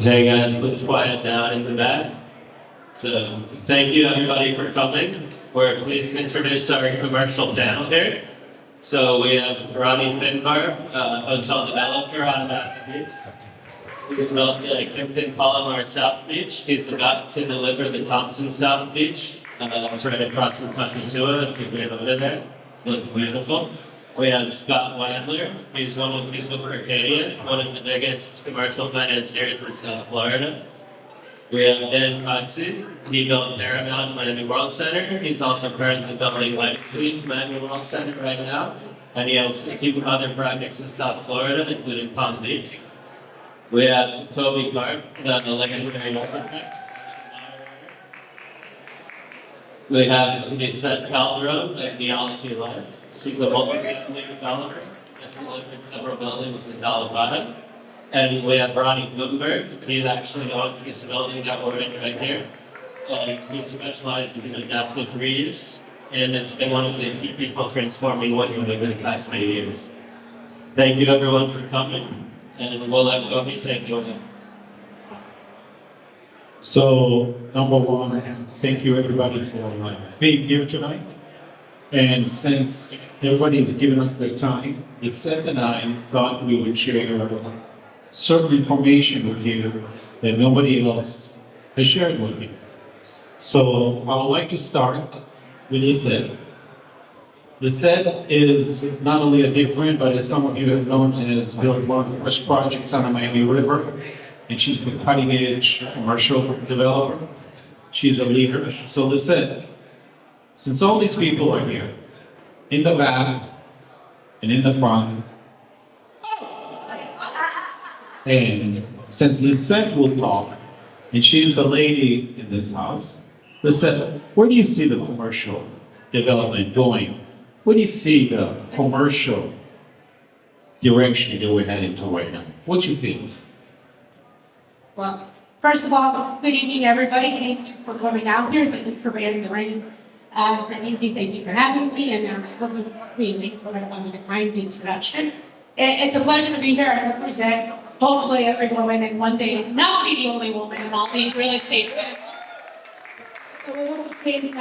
Hey guys, please quiet down in the back. So, thank you everybody for coming. We're pleased to introduce our commercial panel here. So we have Ronny Finvarb, hotel developer on the beach. He's built the Kimpton Palomar South Beach. He's about to deliver the Thompson South Beach. It's right across from Passatua, if you've been over there. Look beautiful. We have Scott Wadler. He's with Berkadia, one of the biggest commercial financiers in South Florida. We have Dan Kodsi. He built Paramount Miami World Center. He's also currently building Legacy Miami World Center right now. And he has a few other projects in South Florida, including Palm Beach. We have Kobi Karp, the legendary architect. We have Lisette Calderon at Neology Life. She's a multifamily developer that's delivered several buildings in Colorado. And we have Ronny Bloomberg. He actually owns this building that we're in right here. He specializes in adaptive reuse and has been one of the key people transforming Wynwood over the past many years. Thank you everyone for coming, and we'll let Kobi take over. So, number one, thank you everybody for being here tonight. And since everybody has given us their time, Lisette and I thought we would share certain information with you that nobody else has shared with you. So I would like to start with Lisette. Lisette is not only a dear friend, but as some of you have known, has built one of the first projects on the Miami River, and she's the cutting edge commercial developer. She's a leader. So Lisette, since all these people are here, in the back and in the front, and since Lisette will talk, and she's the lady in this house, Lisette, where do you see the commercial development going? Where do you see the commercial direction that we're heading to right now? What do you think? Well, first of all, good evening, everybody. Thank you for coming out here. Thank you for bearing the rain. Thank you for having me, and thanks for the kind introduction. It's a pleasure to be here and represent, hopefully, every woman, and one day not be the only woman in all these real estate. So we hope to take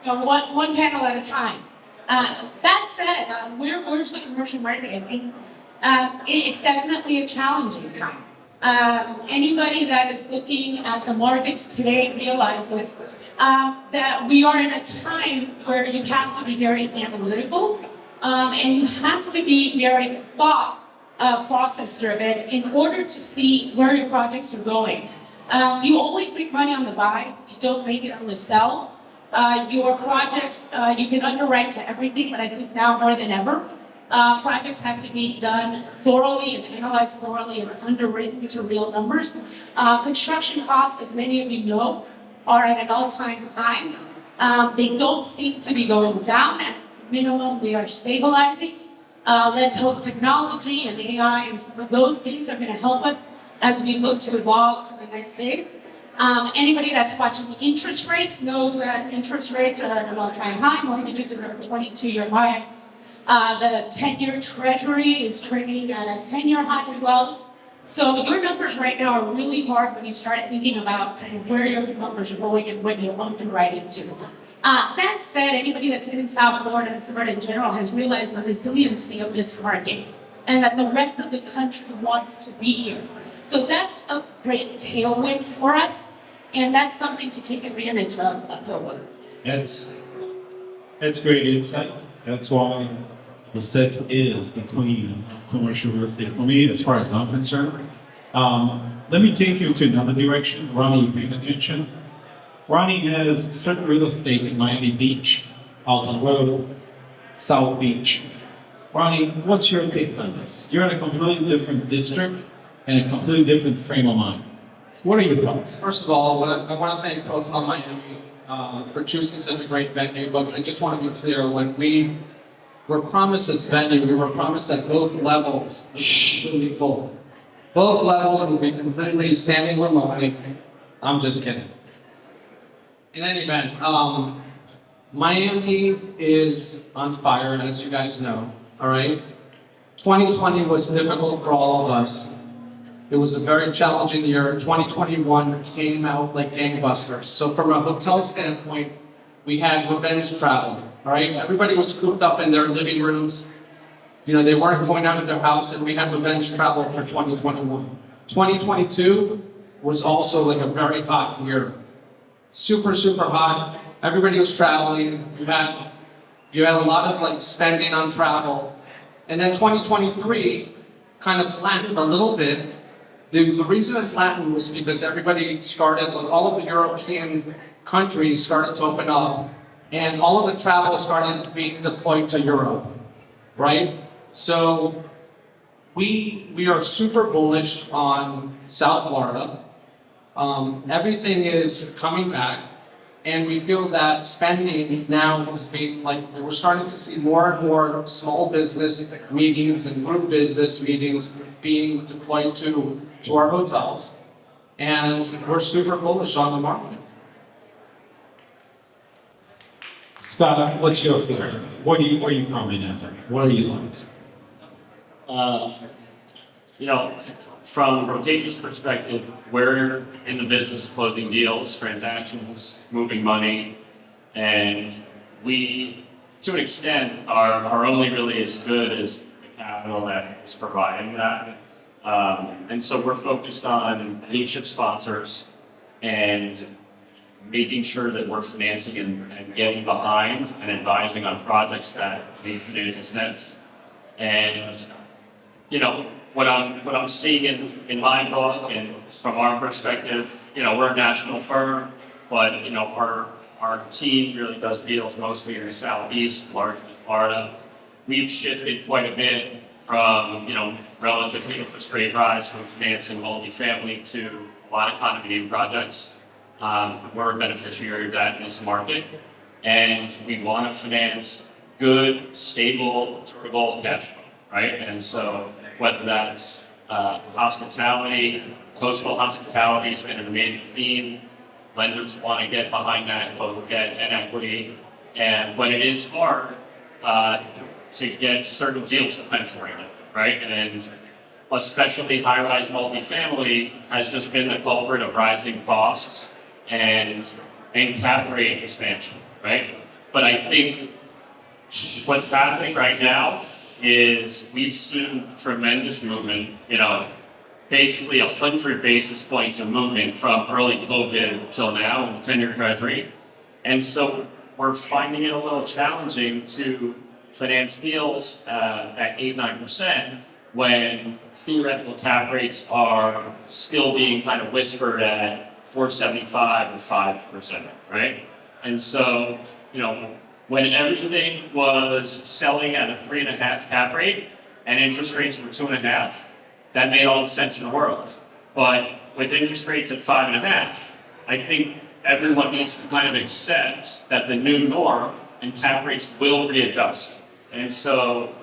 one panel at a time. That said, we're the commercial marketing. It's definitely a challenging time. Anybody that is looking at the markets today realizes that we are in a time where you have to be very analytical and you have to be very thought process driven in order to see where your projects are going. You always make money on the buy, you don't make it on the sell. Your projects, you can underwrite to everything, but I think now more than ever, projects have to be done thoroughly and analyzed thoroughly and underwritten to real numbers. Construction costs, as many of you know, are at an all-time high. They don't seem to be going down. At minimum, they are stabilizing. Let's hope technology and AI and some of those things are going to help us as we look to evolve to the next phase. Anybody that's watching the interest rates knows that interest rates are at an all-time high. Mortgages are at a 22-year high. The 10-year treasury is trading at a 10-year high as well. So your numbers right now are really hard when you start thinking about kind of where your numbers are going and what you're underwriting to. That said, anybody that's been in South Florida and Florida in general has realized the resiliency of this market and that the rest of the country wants to be here. So that's a great tailwind for us, and that's something to take advantage of. That's great insight. That's why Lisette is the queen of commercial real estate for me, as far as I'm concerned. Let me take you to another direction. Ronny, paying attention. Ronny has certain real estate in Miami Beach, Alton Road, South Beach. Ronny, what's your take on this? You're in a completely different district and a completely different frame of mind. What are your thoughts? First of all, I want to thank PROFILEmiami for choosing such a great venue, but I just want to be clear, when we were promised this venue, we were promised that both levels would be full. Both levels will be completely standing room only. I'm just kidding. In any event, Miami is on fire, as you guys know, all right? 2020 was difficult for all of us. It was a very challenging year. 2021 came out like gangbusters. So from a hotel standpoint, we had revenge travel, all right? Everybody was cooped up in their living rooms. You know, they weren't going out of their house, and we had revenge travel for 2021. 2022 was also like a very hot year. Super, super hot. Everybody was traveling. You had a lot of like spending on travel. And then 2023 kind of flattened a little bit. The reason it flattened was because everybody started, like all of the European countries started to open up, and all of the travel started being deployed to Europe, right? So we are super bullish on South Florida. Everything is coming back, and we feel that spending now is being like, we're starting to see more and more small business meetings and group business meetings being deployed to our hotels. And we're super bullish on the market. Scott, what's your feeling? What are you commenting on? What are you like? You know, from Rotatia's perspective, we're in the business of closing deals, transactions, moving money, and we, to an extent, are only really as good as the capital that is providing that. And so we're focused on blue chip sponsors and making sure that we're financing and getting behind and advising on projects that meet financial nets. And you know, what I'm seeing in my book and from our perspective, you know, we're a national firm, but you know, our team really does deals mostly in the Southeast, largely Florida. We've shifted quite a bit from, you know, relatively interest rate rise from financing multifamily to a lot of condominium projects. We're a beneficiary of that in this market, and we want to finance good, stable, durable cash flow, right? And so whether that's hospitality, coastal hospitality has been an amazing theme. Lenders want to get behind that, both debt and equity. And when it is hard to get certain deals to Pennsylvania, right? And especially high-rise multifamily has just been the culprit of rising costs and cap rate expansion, right? But I think what's happening right now is we've seen tremendous movement, you know, basically 100 basis points of movement from early COVID till now in the 10-year treasury. And so we're finding it a little challenging to finance deals at 8-9% when theoretical cap rates are still being kind of whispered at 4.75 or 5%, right? And so, you know, when everything was selling at a 3.5 cap rate and interest rates were 2.5, that made all the sense in the world. But with interest rates at 5.5, I think everyone needs to kind of accept that the new norm and cap rates will readjust. And so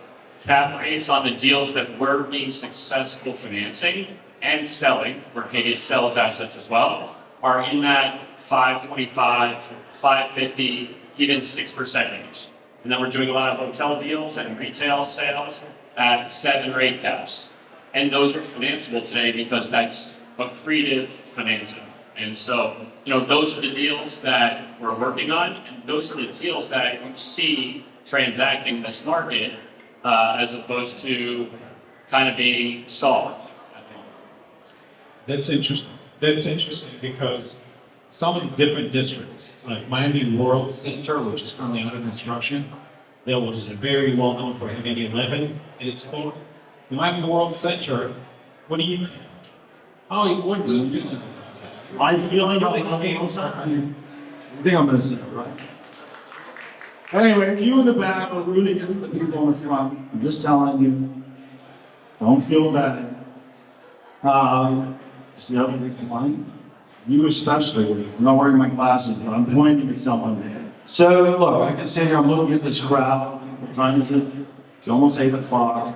cap rates on the deals that we're being successful financing and selling, Berkadia sells assets as well, are in that 5.25, 5.50, even 6% range. And then we're doing a lot of hotel deals and retail sales at 7 or 8 caps. And those are financeable today because that's accretive financing. And so, you know, those are the deals that we're working on, and those are the deals that I see transacting in this market as opposed to kind of being stalled. That's interesting. That's interesting because some of the different districts, like Miami World Center, which is currently under construction, that was very well known for having 11 in its core. The Miami World Center, what do you think? What do you feel? My feeling about the World Center? I think I'm gonna say it, right? Anyway, you in the back are rooting it for the people in the front. I'm just telling you, don't feel bad. See how they combine? You especially, I'm not wearing my glasses, but I'm pointing at someone. So, look, I can sit here, I'm looking at this crowd. What time is it? It's almost 8 o'clock.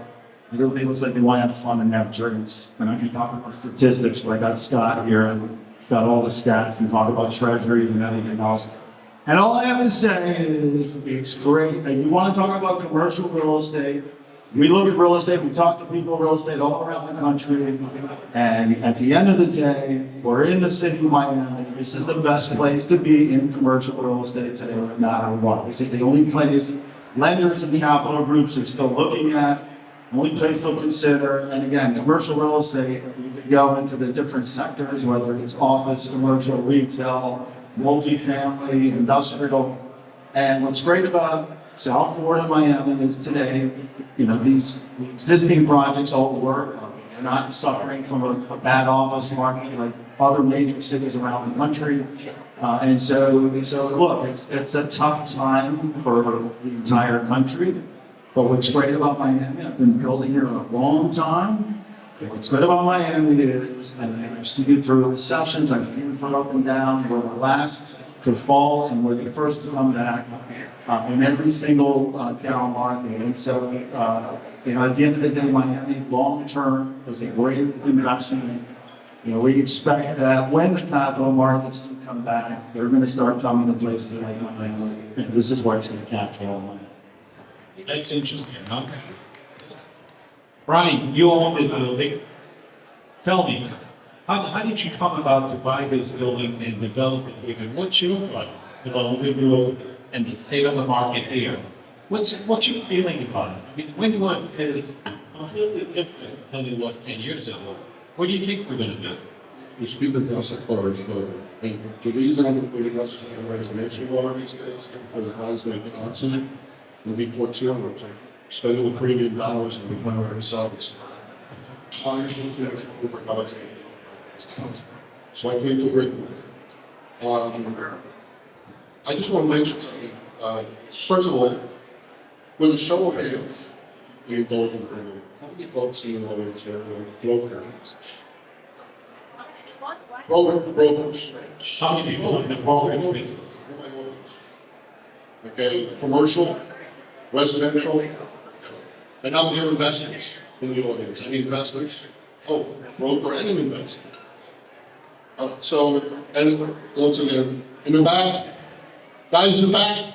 Everybody looks like they want to have fun and have drinks. And I can talk about statistics, but I got Scott here, and he's got all the stats, and talk about treasuries and everything else. And all I have to say is, it's great. And you want to talk about commercial real estate, We look at real estate, we talk to people, real estate all around the country, and at the end of the day, we're in the city of Miami. This is the best place to be in commercial real estate today, no matter what. This is the only place lenders and capital groups are still looking at, only place they'll consider. And again, commercial real estate, you could go into the different sectors, whether it's office, commercial, retail, multifamily, industrial. And what's great about South Florida, Miami is today, you know, the existing projects all work. They're not suffering from a bad office market like other major cities around the country. And so look, it's a tough time for the entire country. But what's great about Miami, I've been building here a long time. What's good about Miami is, and I've seen it through recessions, I've seen it up and down, we're the last to fall and we're the first to come back in every single down market. And so, you know, at the end of the day, Miami long term is a great investment. You know, we expect that when the capital markets do come back, they're going to start coming to places like Miami. And this is where it's going to capture all money. That's interesting, huh? Ronnie, you own this building. Tell me, how did you come about to buy this building and develop it? And what's your like, Wynwood and the state of the market here? What's your feeling about it? I mean, Wynwood is completely different than it was 10 years ago. What do you think we're going to do? We speak of house of colors, but the reason I'm putting us in residential law these days because guys like constantly will be put to them, spending the premium dollars and become our service. So I came to Britain. I just want to mention something. First of all, with a show of hands, the indulgent agreement, how many folks in the audience are brokers? Brokers. How many people in the brokerage business? Okay, commercial, residential, and how many are investors in the audience? Any investors? Oh, broker and an investor. So, and once again, in the back, guys in the back,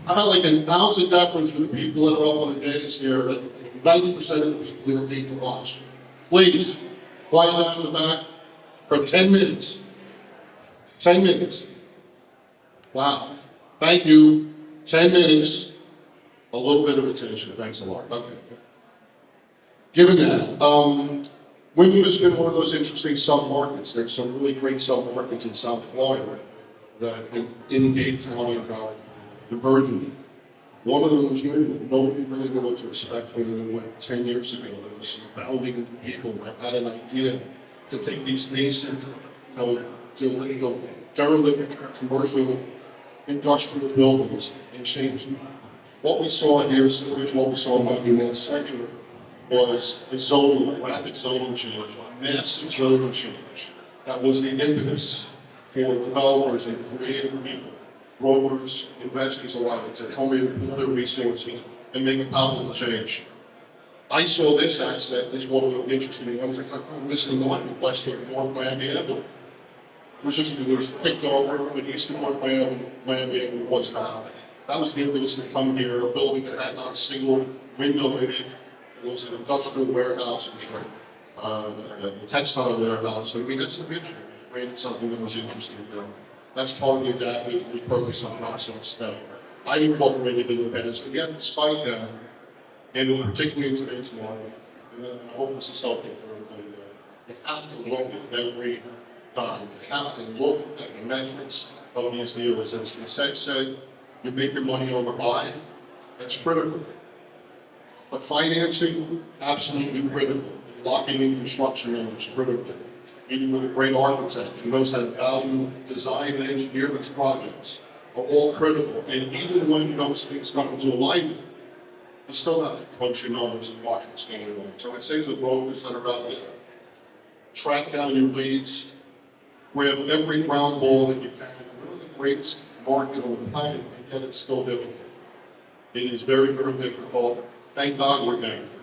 I had like an ounce of deference for the people that are up on the dais here, that 90% of the people here need to watch. Please, quiet down in the back for 10 minutes. 10 minutes. Wow. Thank you. 10 minutes. A little bit of attention. Thanks a lot. Okay. Given that, Wynwood has been one of those interesting sub-markets. There's some really great sub-markets in South Florida that in Dade County about the burden. One of them was Wynwood. Nobody really knew what to expect from Wynwood 10 years ago. There was some founding people that had an idea to take these nascent, derelict commercial industrial buildings and change them. What we saw here, what we saw in the United Center was a rapid zoning change, massive zoning change. That was the impetus for developers and creative people, brokers, investors alike to come in, pool their resources, and make a powerful change. I saw this asset as one of the interesting ones. This is the one west of North Miami Avenue. It was picked over, but east of North Miami Avenue was not. That was the impetus to come here, a building that had not a single window in it. It was an industrial warehouse, it was a textile warehouse, and we had some vision. We created something that was interesting there. That's part of that, we focused on process that I incorporated in the past. Again, despite that, and particularly in today's market, and I hope this is helpful for everybody there, you have to look at every time. You have to look at the metrics of these deals. As Lisette said, you make your money on the buy, that's critical. But financing, absolutely critical. Locking in construction is critical. Even with a great architect who knows how to value, design, and engineer these projects are all critical. And even when those things come into alignment, you still have to crunch your numbers and watch what's going on. So I'd say to the brokers that are out there, track down your leads, grab every ground ball that you can. We're the greatest market on the planet, and yet it's still difficult. It is very, very difficult. Thank God we're getting there.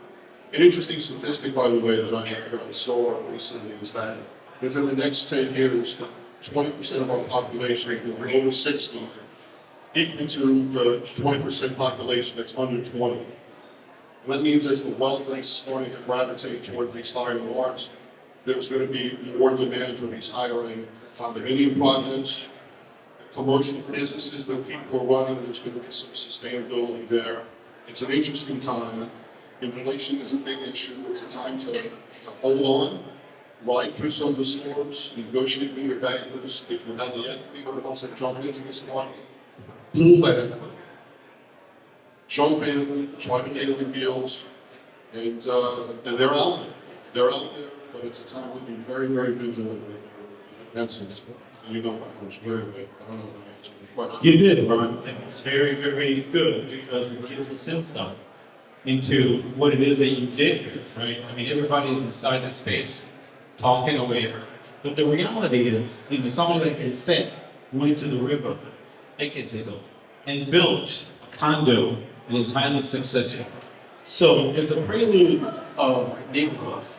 An interesting statistic, by the way, that I saw recently is that within the next 10 years, 20% of our population will be over 60, equal to the 20% population that's under 20. And that means as the wealth is starting to gravitate toward these higher marks, there's going to be more demand for these higher-end condominium projects, commercial businesses that people are running. There's going to be some sustainability there. It's an interesting time. Inflation is a big issue. It's a time to hold on, ride through some of the storms, negotiate with your bankers. If you have the equity that wants to jump into this market, pull that equity. Jump in, try to make good deals, and they're out there. They're out there, but it's a time to be very, very vigilant with your expenses. You know how much very good. I don't know if I answered the question. You did, Ron. It was very, very good because it gives us insight into what it is that you did here, right? I mean, everybody is inside the space, talking away. But the reality is, you know, someone like Lisette went to the river decades ago and built a condo and is highly successful. So, as a prelude of neighborhoods,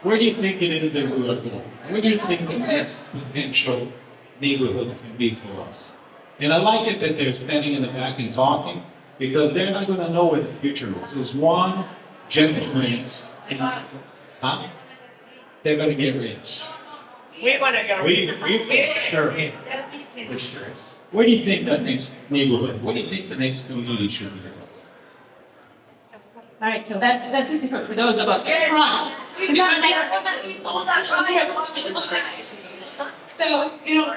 where do you think it is that we are going? Where do you think the next potential neighborhood can be for us? And I like it that they're standing in the back and talking, because they're not going to know where the future is. There's one gentleman, huh? They're going to get rich. We want to go. We for sure. For sure. Where do you think that next neighborhood, where do you think the next community should be for us? All right, so that's a secret for those of us in front. So, you know,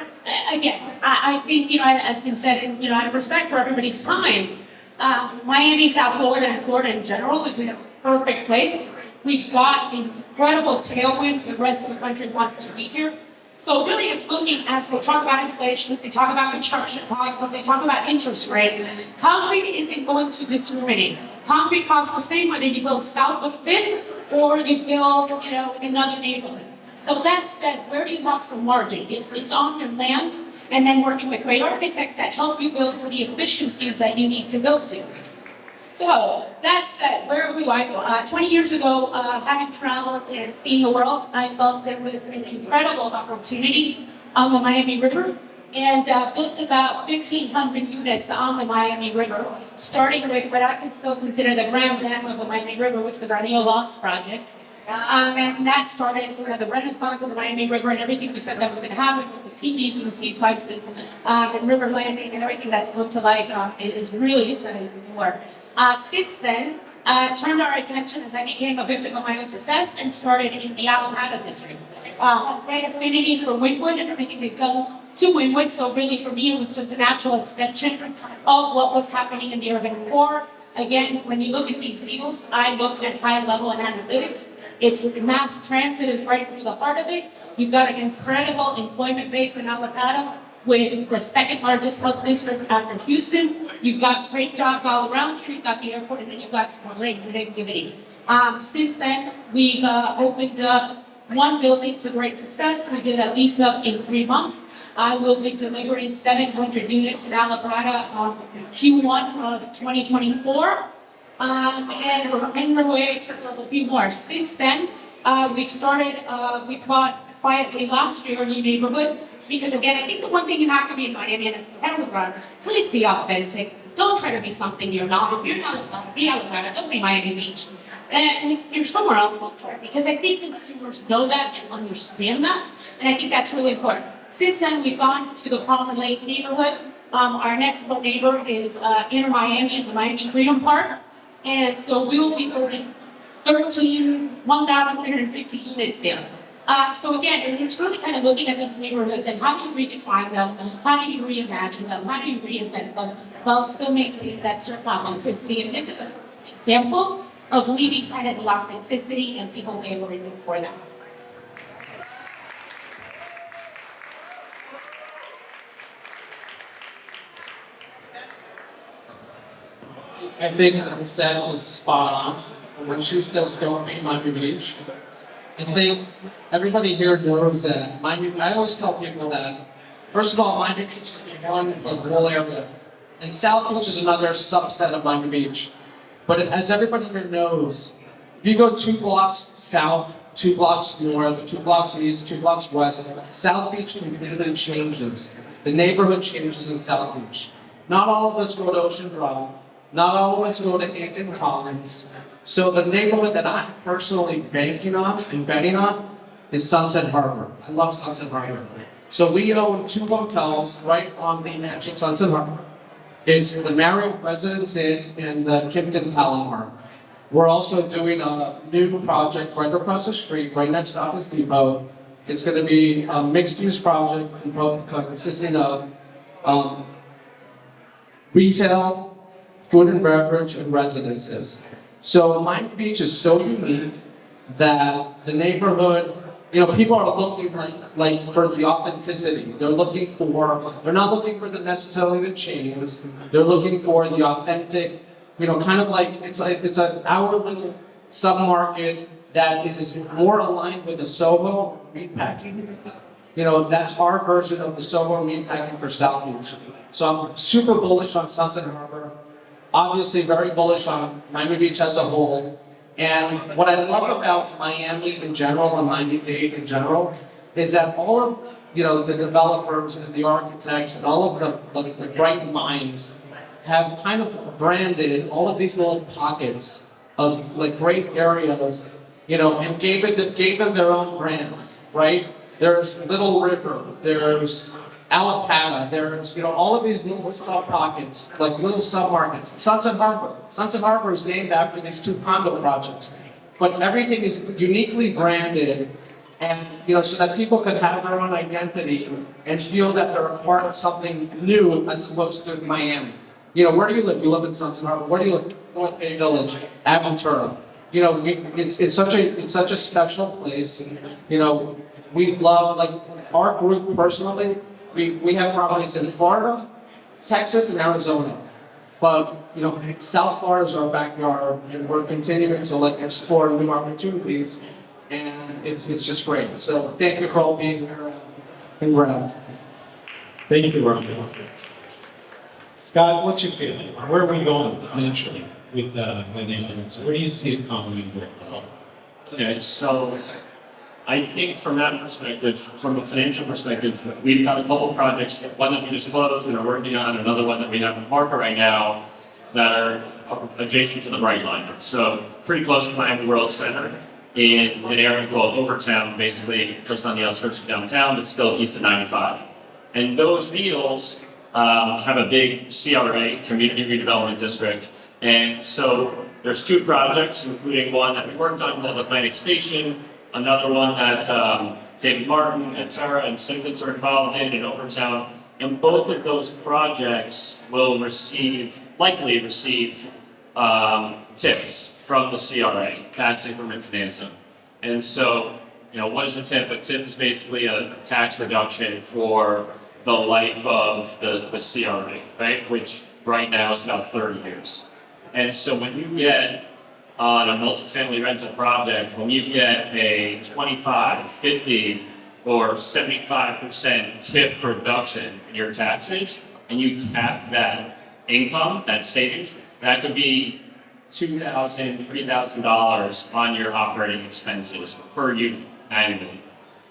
again, I think, you know, as has been said, and, you know, I have respect for everybody's time. Miami, South Florida, and Florida in general is in a perfect place. We've got incredible tailwinds. The rest of the country wants to be here. So really it's looking, as they talk about inflation, as they talk about construction costs, as they talk about interest rate, concrete isn't going to discriminate. Concrete costs the same whether you build south of Fifth or you build, you know, in another neighborhood. So that's that, where do you want some margin? It's on your land, and then working with great architects that help you build to the efficiencies that you need to build to. So that said, where do I go? 20 years ago, having traveled and seen the world, I felt there was an incredible opportunity on the Miami River, and built about 1,500 units on the Miami River, starting with what I can still consider the grand dam of the Miami River, which was our Neology project. And that started, you know, the renaissance of the Miami River and everything we said that was going to happen with the PDs and the sea spices and river landing and everything that's come to light. It is really exciting more. Since then, turned our attention as I became a victim of my own success and started in the Alameda district. Great affinity for Wynwood and everything that goes to Wynwood, so really for me it was just a natural extension of what was happening in the urban core. Again, when you look at these deals, I looked at high level analytics. It's mass transit is right through the heart of it. You've got an incredible employment base in Alameda with the second largest health district after Houston. You've got great jobs all around here. You've got the airport, and then you've got some great connectivity. Since then, we've opened up one building to great success. We did a lease up in 3 months. I will be delivering 700 units in Alameda on Q1 of 2024. And we're on our way to a few more. Since then, we've started, we bought quietly last year a new neighborhood, because again, I think the one thing you have to be in Miami, and it's competitive run, please be authentic. Don't try to be something you're not. If you're not, be Alameda, don't be Miami Beach. And if you're somewhere else, don't try, because I think consumers know that and understand that, and I think that's really important. Since then, we've gone to the Palm Lake neighborhood. Our next door neighbor is Inner Miami in the Miami Freedom Park. And so we will be building 1,350 units there. So again, it's really kind of looking at these neighborhoods and how do you redefine them, how do you reimagine them, how do you reinvent them, while still maintaining that certain authenticity. And this is an example of leaving kind of the authenticity and people paying everything for that. I think Lisette was spot on when she says don't be Miami Beach. I think everybody here knows that Miami, I always tell people that, first of all, Miami Beach is the one of the whole area. And South Beach is another subset of Miami Beach. But as everybody here knows, if you go 2 blocks south, 2 blocks north, 2 blocks east, 2 blocks west, South Beach completely changes. The neighborhood changes in South Beach. Not all of us go to Ocean Drive. Not all of us go to Hampton Collins. So the neighborhood that I'm personally banking on and betting on is Sunset Harbor. I love Sunset Harbor. So we own 2 hotels right on the edge of Sunset Harbor. It's the Marriott Residence Inn and the Kimpton Palomar. We're also doing a new project right across the street, right next to Office Depot. It's going to be a mixed-use project consisting of retail, food and beverage, and residences. So Miami Beach is so unique that the neighborhood, people are looking like for the authenticity. They're not looking for necessarily the chains. They're looking for the authentic, kind of like it's our little sub-market that is more aligned with the Soho meatpacking. That's our version of the Soho meatpacking for South Beach. So I'm super bullish on Sunset Harbor. Obviously very bullish on Miami Beach as a whole. And what I love about Miami in general and Miami-Dade in general is that all of the developers and the architects and all of the bright minds have kind of branded all of these little pockets of great areas, and gave them their own brands, right? There's Little River, there's Alapata, there's all of these little sub pockets, little sub-markets. Sunset Harbor. Sunset Harbor is named after these 2 condo projects. But everything is uniquely branded, and so that people can have their own identity and feel that they're a part of something new as opposed to Miami. Where do you live? You live in Sunset Harbor. Where do you live? North Bay Village, Aventura. It's such a special place. We love, our group personally, we have properties in Florida, Texas, and Arizona. But, South Florida is our backyard, and we're continuing to explore new opportunities, and it's just great. So thank you for all being here. Congrats. Thank you, Ronny. Scott, what's your feeling? Where are we going financially with the neighborhoods? Where do you see it coming? Okay, so I think from that perspective, from a financial perspective, we've got a couple projects, one that we just closed and are working on, another one that we have in the market right now that are adjacent to the Bright Line. So pretty close to Miami World Center in an area called Overtown, basically just on the outskirts of downtown, but still east of 95. And those deals have a big CRA, Community Redevelopment District. And so there's 2 projects, including one that we worked on called Atlantic Station, another one that David Martin and Tara and Sinkins are involved in Overtown. And both of those projects will likely receive TIFs from the CRA, tax increment financing. And so, what is a TIF? A TIF is basically a tax reduction for the life of the CRA, right? Which right now is about 30 years. And so when you get on a multifamily rental project, when you get a 25, 50, or 75% TIF reduction in your taxes, and you cap that income, that savings, that could be $2,000, $3,000 on your operating expenses per unit annually.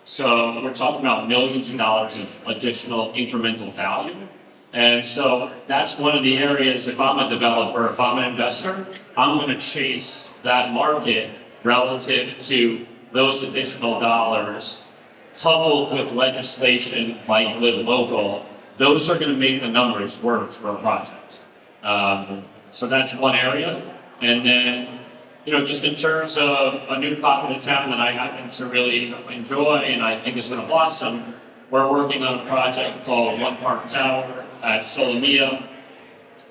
So we're talking about millions of dollars of additional incremental value. And so that's one of the areas, if I'm a developer, if I'm an investor, I'm going to chase that market relative to those additional dollars, coupled with legislation like Live Local. Those are going to make the numbers work for a project. So that's one area. And then, just in terms of a new pocket of town that I happen to really enjoy and I think is going to blossom, we're working on a project called One Park Tower at Solomia,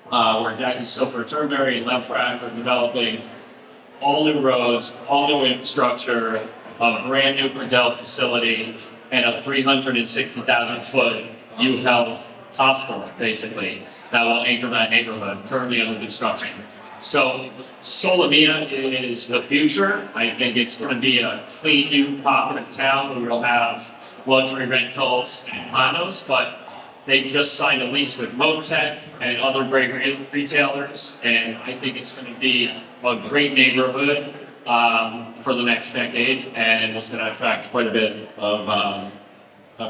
where Jackie Silver Turnberry and Lefrak are developing all new roads, all new infrastructure, a brand new Perdell facility, and a 360,000 foot U-Health hospital, basically, that will anchor that neighborhood, currently under construction. So Solomia is the future. I think it's going to be a clean new pocket of town where we'll have luxury rentals and condos, but they just signed a lease with Motec and other great retailers, and I think it's going to be a great neighborhood for the next decade, and it's going to attract quite a bit of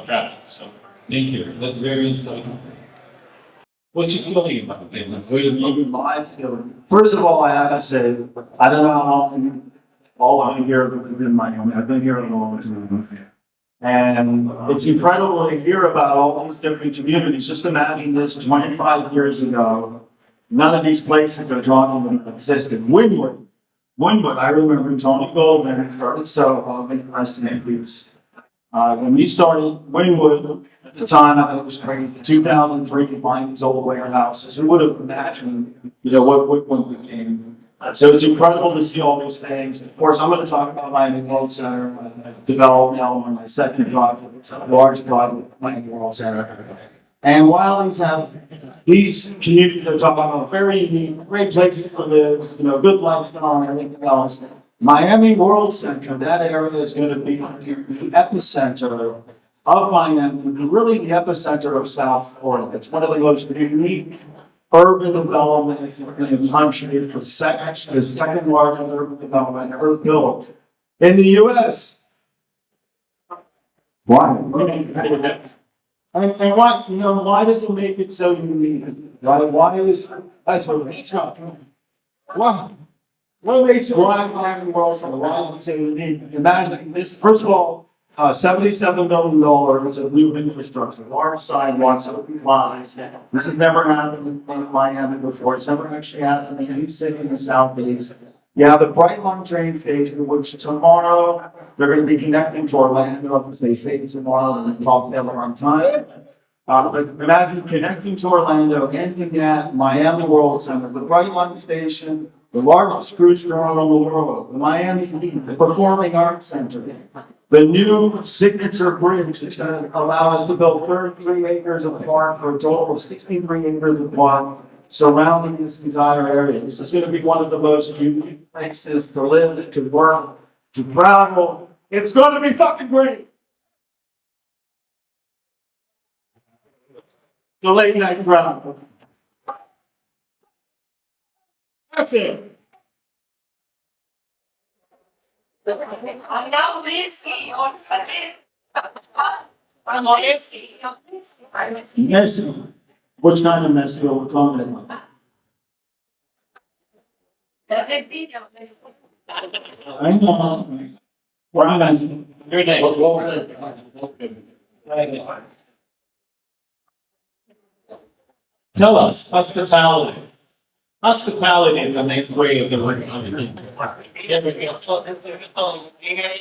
traffic. So. Thank you. That's very insightful. What's your feeling about it? What do you mean? My feeling. First of all, I have to say, I don't know how long all of you here have been in Miami. I've been here a long time. And it's incredible to hear about all these different communities. Just imagine this 25 years ago. None of these places are drawn even existed. Wynwood, I remember Tony Goldman started Soho, rest in peace. When we started Wynwood, at the time, I thought it was crazy. 2003, buying these old warehouses. Who would have imagined, what Wynwood became? So it's incredible to see all these things. Of course, I'm going to talk about my World Center, developed now on my second project, a large project, my World Center. And while these communities are talking about very unique, great places to live, good lifestyle and everything else, Miami World Center, that area is going to be the epicenter of Miami, really the epicenter of South Florida. It's one of the most unique urban developments in the country. It's the second largest urban development ever built in the U.S. Why? And why does it make it so unique? Why is that's what makes it? Wow. What makes Miami World Center? Why is it so unique? Imagine this. First of all, $77 million of new infrastructure, large sidewalks, open plazas. This has never happened in Miami before. It's never actually happened in any city in the Southeast. You have the Bright Line train station, which tomorrow they're going to be connecting to Orlando, as they say tomorrow, and talk never on time. But imagine connecting to Orlando, ending at Miami World Center, the Bright Line station, the largest cruise terminal in the world, the Miami Beach, the Performing Arts Center, the new signature bridge is going to allow us to build 33 acres of park for a total of 63 acres of park surrounding this entire area. This is going to be one of the most unique places to live, to work, to travel. It's going to be fucking great. The late night crowd. That's it. I'm now Messi on Sunday. I'm Messi. I'm Messi. Messi. Which kind of Messi are we talking about? I know. We're Messi. Your name. Tell us, hospitality. Hospitality is the next way of doing it.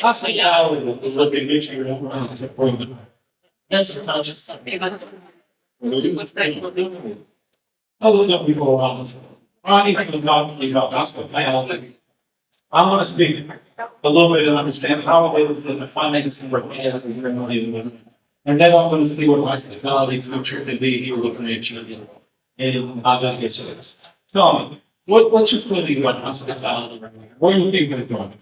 Hospitality is what they get you around to bring. That's the conscious. Oh, there's no people around. Ronny's going to talk to you about hospitality. I want to speak a little bit and understand how it is that the financing work is really. And then I'm going to see what hospitality future could be here with Nigeria. And I'm going to get to this. Tell me, what's your feeling about hospitality? What do you think of it going?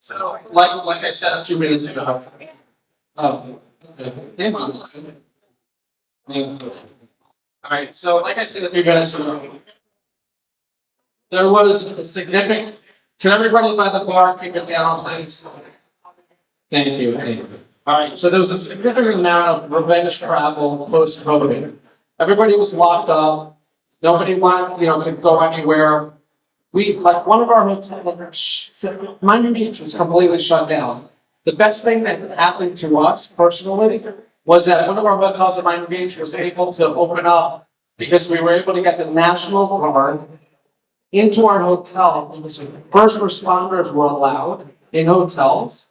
So, like I said a few minutes ago, all right, so like I said a few minutes ago, there was a significant, can everybody by the bar keep it down, please? Thank you. All right, so there was a significant amount of revenge travel post-COVID. Everybody was locked up. Nobody could go anywhere. One of our hotels, Miami Beach was completely shut down. The best thing that happened to us personally was that one of our hotels at Miami Beach was able to open up because we were able to get the National Guard into our hotel. First responders were allowed in hotels,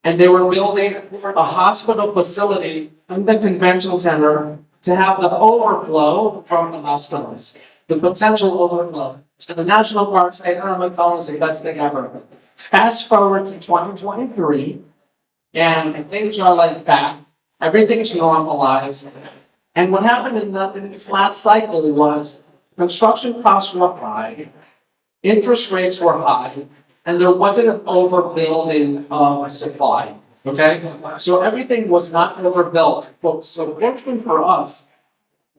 and they were building a hospital facility in the convention center to have the overflow from the hospitals, the potential overflow. So the National Guard stayed in our hotel is the best thing ever. Fast forward to 2023, and things are back. Everything's normalized. And what happened in this last cycle was construction costs were high, interest rates were high, and there wasn't an overbuilding of supply. Okay? So everything was not overbuilt. So fortunately for us,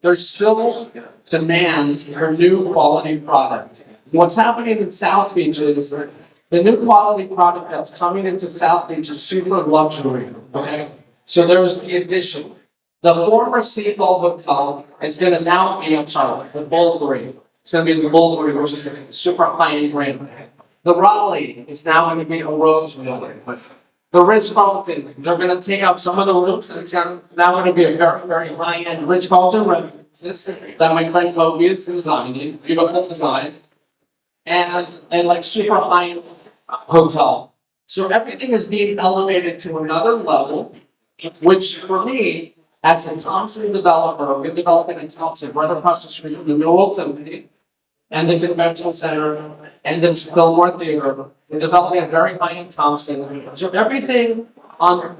there's still demand for new quality product. What's happening in South Beach is the new quality product that's coming into South Beach is super luxury. Okay? So there's the addition. The former Seagull Hotel is going to now be, I'm sorry, the Bulgari. It's going to be the Bulgari, which is a super high-end brand. The Raleigh is now going to be a Rosewood. The Ritz-Carlton, they're going to take out some of the rooms, and it's now going to be a very, very high-end Ritz-Carlton residences that my friend Kobi is designing, beautiful design, and like super high-end hotel. So everything is being elevated to another level, which for me, as a Thompson developer, we're developing in Thompson, right across the street from the Newell's and the Convention Center, and the Fillmore Theater. We're developing a very high-end Thompson. So everything on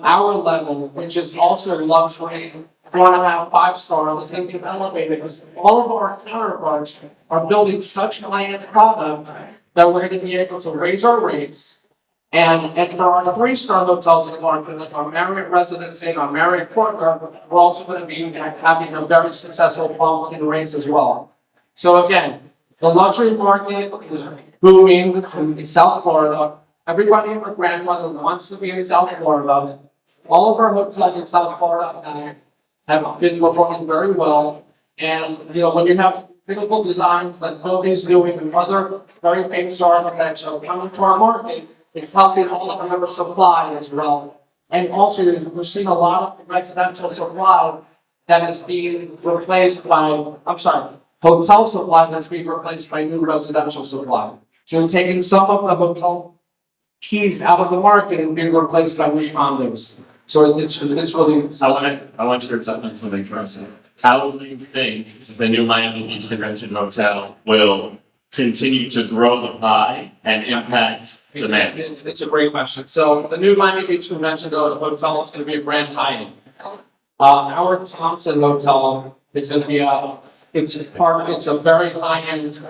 our level, which is also luxury, 4.5, 5-star, is going to be elevated because all of our counterparts are building such high-end product that we're going to be able to raise our rates. And for our 3-star hotels in the market, like our Marriott Residency and our Marriott Courtyard, we're also going to be having a very successful bump in rates as well. So again, the luxury market is booming in South Florida. Everybody and their grandmother wants to be in South Florida. All of our hotels in South Florida have been performing very well. And when you have beautiful designs that Kobi's doing and other very famous architects are coming to our market, it's helping all of our supply as well. And also, we're seeing a lot of residential supply that is being replaced by, hotel supply that's being replaced by new residential supply. So we're taking some of the hotel keys out of the market and being replaced by new condos. So it's really. I want you to touch on something for us. How do you think the new Miami Beach Convention Hotel will continue to grow the pie and impact demand? It's a great question. So the new Miami Beach Convention Hotel is going to be a grand high-end. Our Thompson Hotel is going to be it's a very high-end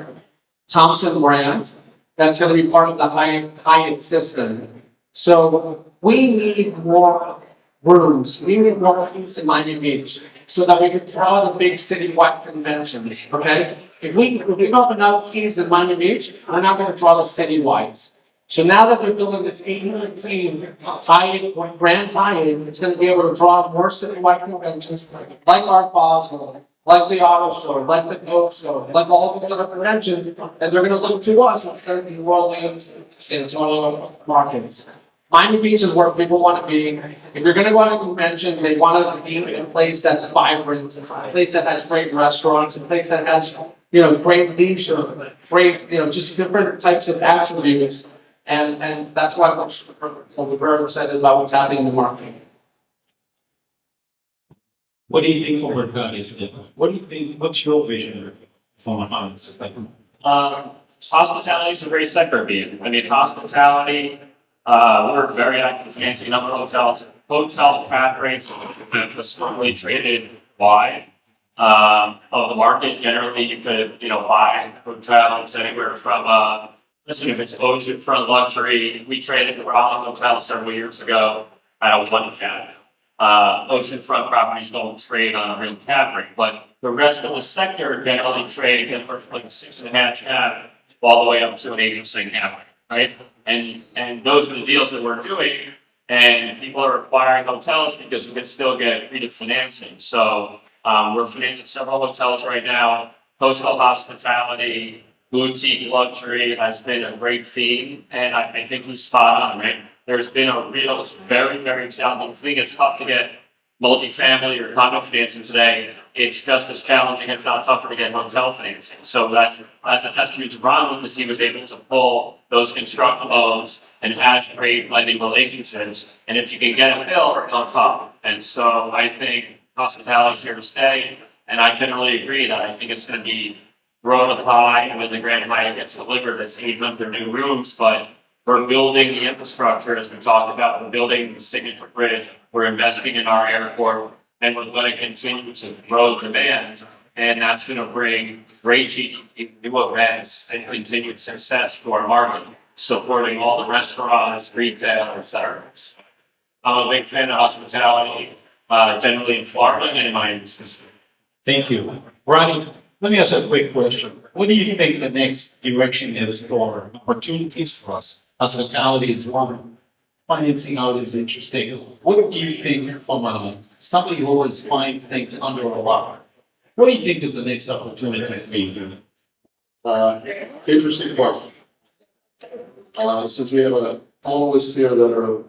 Thompson brand that's going to be part of the high-end system. So we need more rooms. We need more rooms in Miami Beach so that we can draw the big citywide conventions. Okay. If we don't have enough keys in Miami Beach, we're not going to draw the citywides. So now that they're building this 800-key grand high-end, it's going to be able to draw more citywide conventions like Art Basel, like the Auto Show, like the Boat Show, like all these other conventions, and they're going to look to us instead of New Orleans, San Antonio markets. Miami Beach is where people want to be. If you're going to go on a convention, they want to be in a place that's vibrant, a place that has great restaurants, a place that has great leisure, great, just different types of attributes. And that's why we're very excited about what's happening in the market. What do you think for Berkadia? What do you think? What's your vision for my funds? Hospitality is a great sector being. I mean, hospitality, we're very active financing a number of hotels. Hotel cap rates have historically traded wide of the market. Generally, you could, buy hotels anywhere from, listen, if it's oceanfront luxury, we traded the Raleigh Hotel several years ago at a 1 cap. Oceanfront properties don't trade on a real cap rate, but the rest of the sector generally trades at like a 6.5 cap all the way up to an 8% cap rate, right? And those are the deals that we're doing, and people are acquiring hotels because we can still get accretive financing. So we're financing several hotels right now. Hotel hospitality, boutique luxury has been a great theme, and I think he's spot on, right? There's been it's very, very challenging thing. It's tough to get multifamily or condo financing today. It's just as challenging, if not tougher, to get hotel financing. So that's a testament to Ron, because he was able to pull those construction loans and has great lending relationships. And if you can get a bill, on top. And so I think hospitality is here to stay. And I generally agree that I think it's going to be growing the pie, and when the Grand Hyatt gets delivered, it's 800 new rooms, but we're building the infrastructure, as we talked about. We're building the signature bridge. We're investing in our airport, and we're going to continue to grow demand. And that's going to bring great GDP, new events, and continued success to our market, supporting all the restaurants, retail, etc. I'm a big fan of hospitality, generally in Florida and in Miami specifically. Thank you. Ronny, let me ask you a quick question. What do you think the next direction is for opportunities for us? Hospitality is one. Financing out is interesting. What do you think from a somebody who always finds things under a rock. What do you think is the next opportunity for you? Interesting question. Since we have a panelists here that are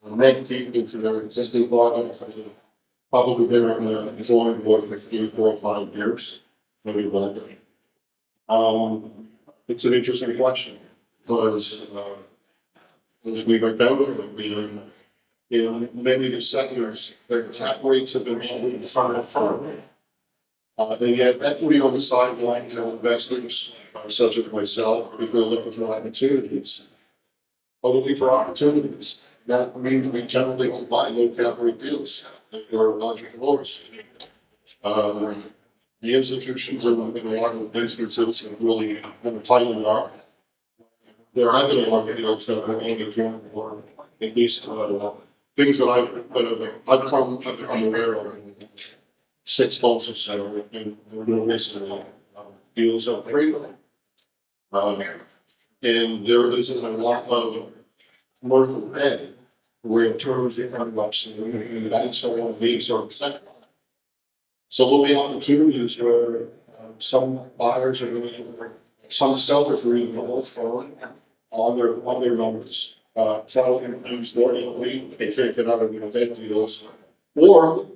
neck deep into their existing projects, probably been on the drawing board for 3, 4, 5 years, maybe longer. It's an interesting question because as we've identified, in many of these sectors, their cap rates have been firm. And yet equity on the sidelines and investors, such as myself, if we're looking for opportunities, are looking for opportunities. That means we generally don't buy low cap rate deals. We're entrepreneurs. The institutions in a lot of instances have really been tightening up. There have been a lot of deals that are only drawn for at least things that I've become aware of in 6 months or so, and more recently, deals are frequent. And there isn't a lot of commercial debt where terms are coming up, and banks are on these sort of sector. So there'll be opportunities where some buyers are going to, some sellers are even hold firm on their numbers, try to infuse their equity, they can't get out of their debt deals, or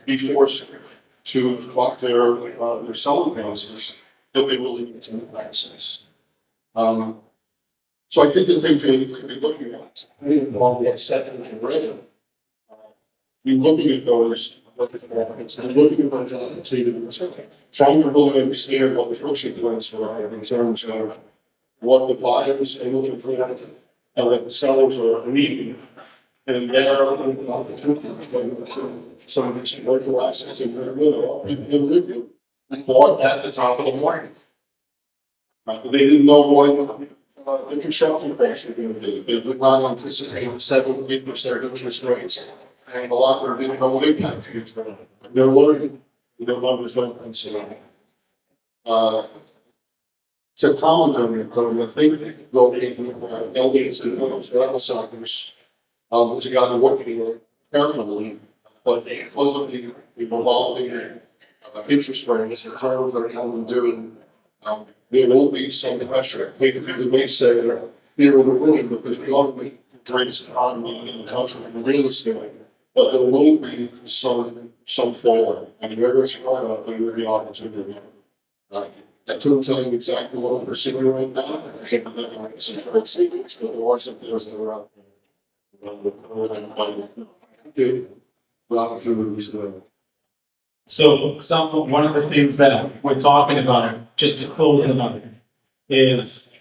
be forced to drop their selling prices if they really need to move assets. So I think the thing to be looking at, on what sectors are in, be looking at those, and looking at those opportunities, trying to really understand what the friction points are in terms of what the buyers are looking for and what the sellers are needing. And there are opportunities to some of these commercial assets in their middle, and bought at the top of the market. They didn't know what the construction costs were going to be. They did not anticipate 7-8% interest rates. And a lot of them didn't know what impact fees were. They're learning. Their numbers don't consider. To comment on it, I think the LDs and those other sectors, which you got to work for carefully, but because of the revolving interest rates, the terms that are coming due, there will be some pressure. They may say here in the room because we are the greatest economy in the country in real estate, but there will be some falling, and where there's falling, there will be opportunity. I couldn't tell you exactly what we're seeing right now. I think we're savings, but there are some things that are out there. So one of the things that we're talking about, just to close another, is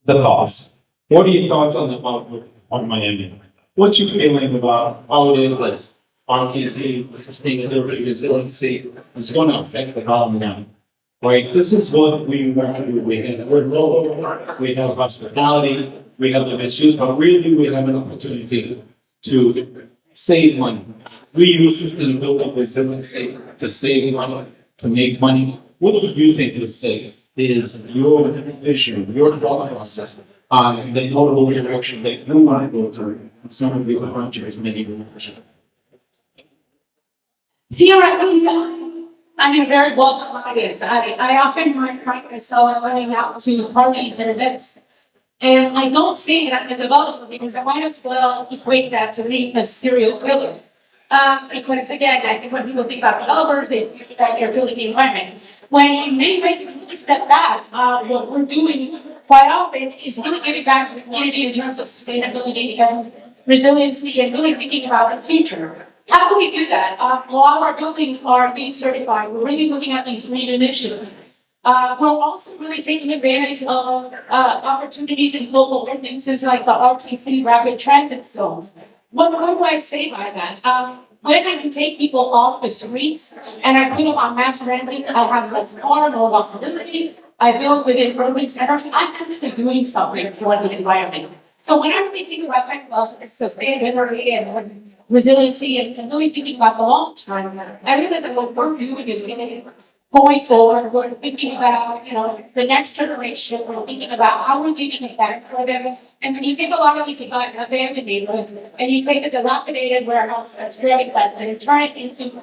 the thoughts. What are your thoughts on the outlook on Miami? What's your feeling about how it is that RTC, sustainability, resiliency is going to affect the economy now? Right? This is what we want to do. We're local, we have hospitality, we have the issues, but really we have an opportunity to save money. We use sustainability resiliency to save money, to make money. What do you think is your vision, your thought process on the total direction that you want to go through? Some of the other countries, maybe. Here at Lisa, I'm a very welcome audience. I often find myself running out to parties and events. And I don't say that in the developer because I might as well equate that to being a serial killer. Because again, I think when people think about developers, they think that you're building the environment. When in many ways, if you really step back, what we're doing quite often is really giving back to the community in terms of sustainability and resiliency and really thinking about the future. How do we do that? A lot of our buildings are being certified. We're really looking at these green initiatives. We're also really taking advantage of opportunities in local ordinances like the RTC rapid transit zones. What do I say by that? When I can take people off the streets and I put them on mass transit, I have less harm or mobility. I build within urban centers. I'm actually doing something for the environment. So when I really think about kind of sustainability and resiliency and really thinking about the long term, I realize that what we're doing is really going forward, we're thinking about, the next generation, we're thinking about how we're leaving it back for them. And when you take a lot of these abandoned neighborhoods and you take a dilapidated warehouse that's really pleasant and turn it into,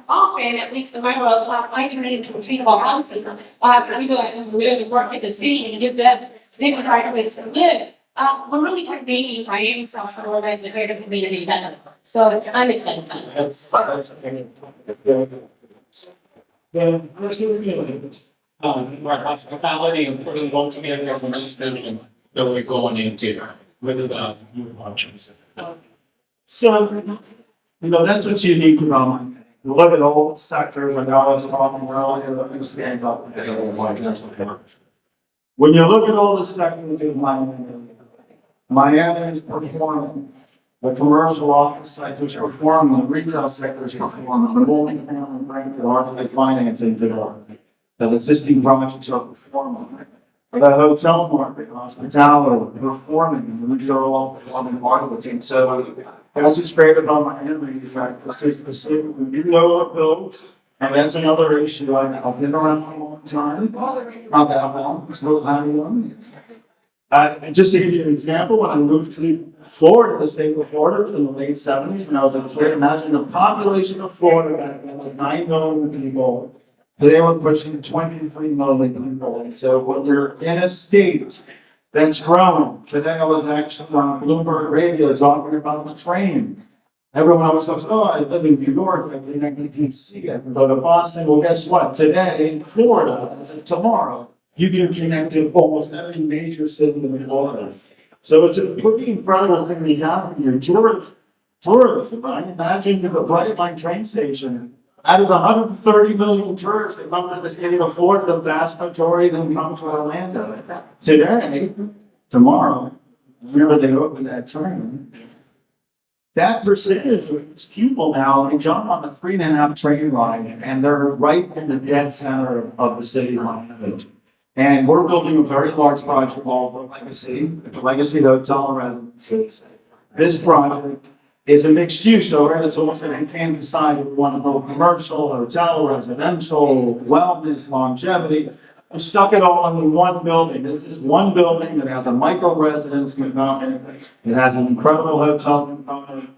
often, at least in my world, I turn it into attainable housing for people that really work in the city and give them dignified place to live. We're really kind of making Miami South Florida as a greater community better. So I'm excited about it. The first our hospitality and putting both together as a nice building that we're going into with the new options. So, that's what's unique about my thing. You look at all sectors, like I was talking earlier, let me stand up. When you look at all the sectors in Miami is performing. The commercial office sector is performing, the retail sector is performing, the multifamily rental, RTA financing, the existing projects are performing. The hotel market, hospitality, performing, these are all performing markets. And so, as what's great about Miami is that this is the city we didn't overbuild, and that's another issue. I've been around for a long time, not that long, still having one. Just to give you an example, when I moved to Florida, the state of Florida, was in the late 70s, when I was a kid. Imagine the population of Florida back then was 9 million people. Today we're pushing 23 million people. And so when you're in a state that's growing, today I was actually on Bloomberg radio talking about the train. Everyone always says, oh, I live in New York, I can connect to DC, I can go to Boston. Well, guess what? Today in Florida, as of tomorrow, you can connect to almost every major city in Florida. So it's a pretty incredible thing that's happening here. Tourism, right? Imagine the Bright Line train station. Out of the 130 million tourists that come to the state of Florida, the vast majority of them come to Orlando. Today, tomorrow, whenever they open that train, that percentage of these people now, they jump on a 3.5 train ride, and they're right in the dead center of the city of Miami. And we're building a very large project called the Legacy. It's a Legacy Hotel and Residences. This project is a mixed use, so it's also you can't decide if you want to build commercial, hotel, residential, wellness, longevity. We stuck it all into one building. This is one building that has a micro residence component. It has an incredible hotel component,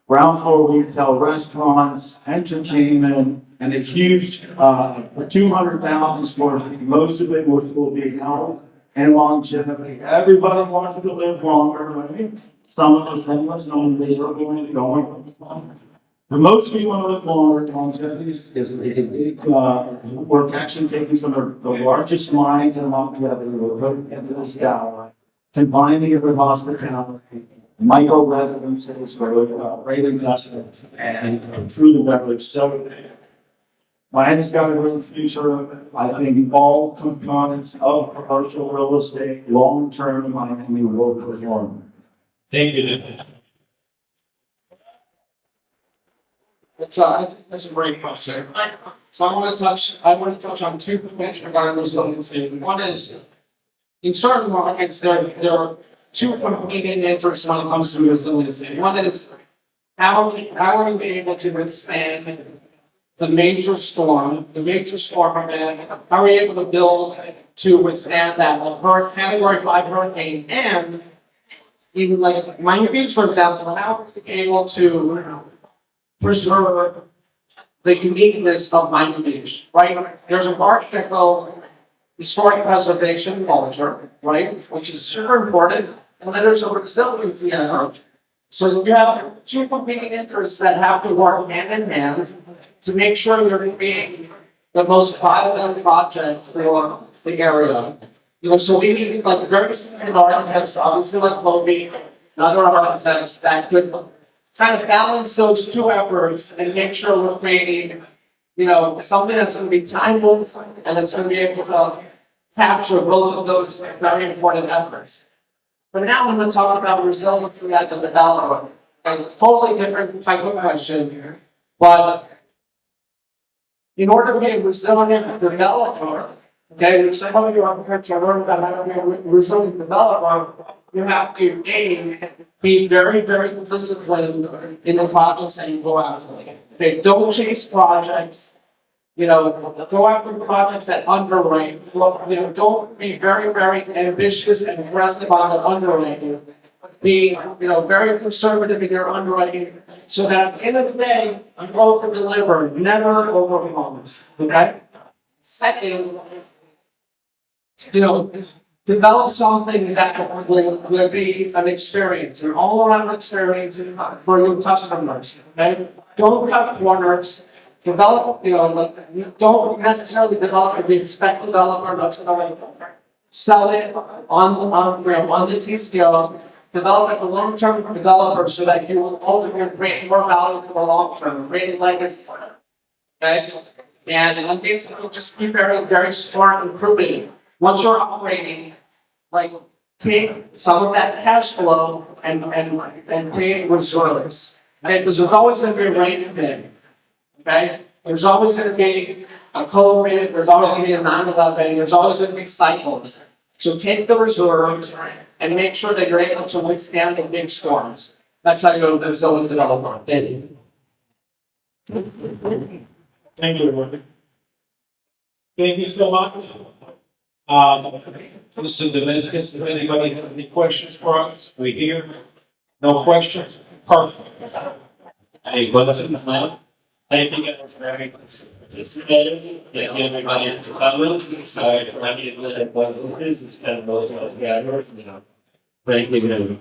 ground floor retail, restaurants, entertainment, and a huge 200,000 square feet, most of it which will be health and longevity. Everybody wants to live longer, right? Some of us have some miserable and going. But most people want to live longer. Longevity is a big, we're actually taking some of the largest minds in longevity, we're putting into this gallery, combining it with hospitality, micro residences, great investment, and food and beverage. So, Miami's got a great future. I think all components of commercial real estate, long-term in Miami will perform. Thank you. That's a great question. So I want to touch on 2 points regarding resiliency. One is, in certain markets, there are 2 competing interests when it comes to resiliency. One is, how are we able to withstand the major storm event? How are we able to build to withstand that Category 5 hurricane? And even like Miami Beach, for example, how are we able to preserve the uniqueness of Miami Beach, right? There's an architectural historic preservation culture, right, which is super important, and then there's a resiliency approach. So you have 2 competing interests that have to work hand in hand to make sure you're creating the most viable project for the area. So we need like very seasoned architects, obviously like Kobi and other architects that could kind of balance those 2 efforts and make sure we're creating, something that's going to be timeless and that's going to be able to capture both of those very important efforts. But now I'm going to talk about resiliency as a developer, a totally different type of question here. But in order to be a resilient developer, okay, which some of you architects are learning about how to be a resilient developer, you have to be very, very disciplined in the projects that you go after. Okay, don't chase projects go after projects that underwrite. Don't be very, very ambitious and aggressive on the underwriting. Be, very conservative in your underwriting so that at the end of the day, you over deliver, never over promise. Okay? Second, develop something that will be an experience, an all-around experience for your customers. Okay? Don't cut corners. Develop, don't necessarily develop to be a spec developer that's going to sell it on the TCO. Develop as a long-term developer so that you will ultimately create more value for the long term, create legacy. Okay? And basically just be very, very smart and prudent. Once you're operating, take some of that cash flow and create reserves. Okay? Because there's always going to be a rainy day. Okay? There's always going to be a COVID, there's always going to be a 9/11, there's always going to be cycles. So take the reserves and make sure that you're able to withstand the big storms. That's how you're a resilient developer. Thank you. Thank you, Ronny. Thank you so much. Mr. Damascus, if anybody has any questions for us, we're here. No questions? Perfect. Any questions, man? Thank you guys very much for participating. Thank you everybody for coming. Sorry to have you in the business. It's kind of most of us gatherers. Thank you.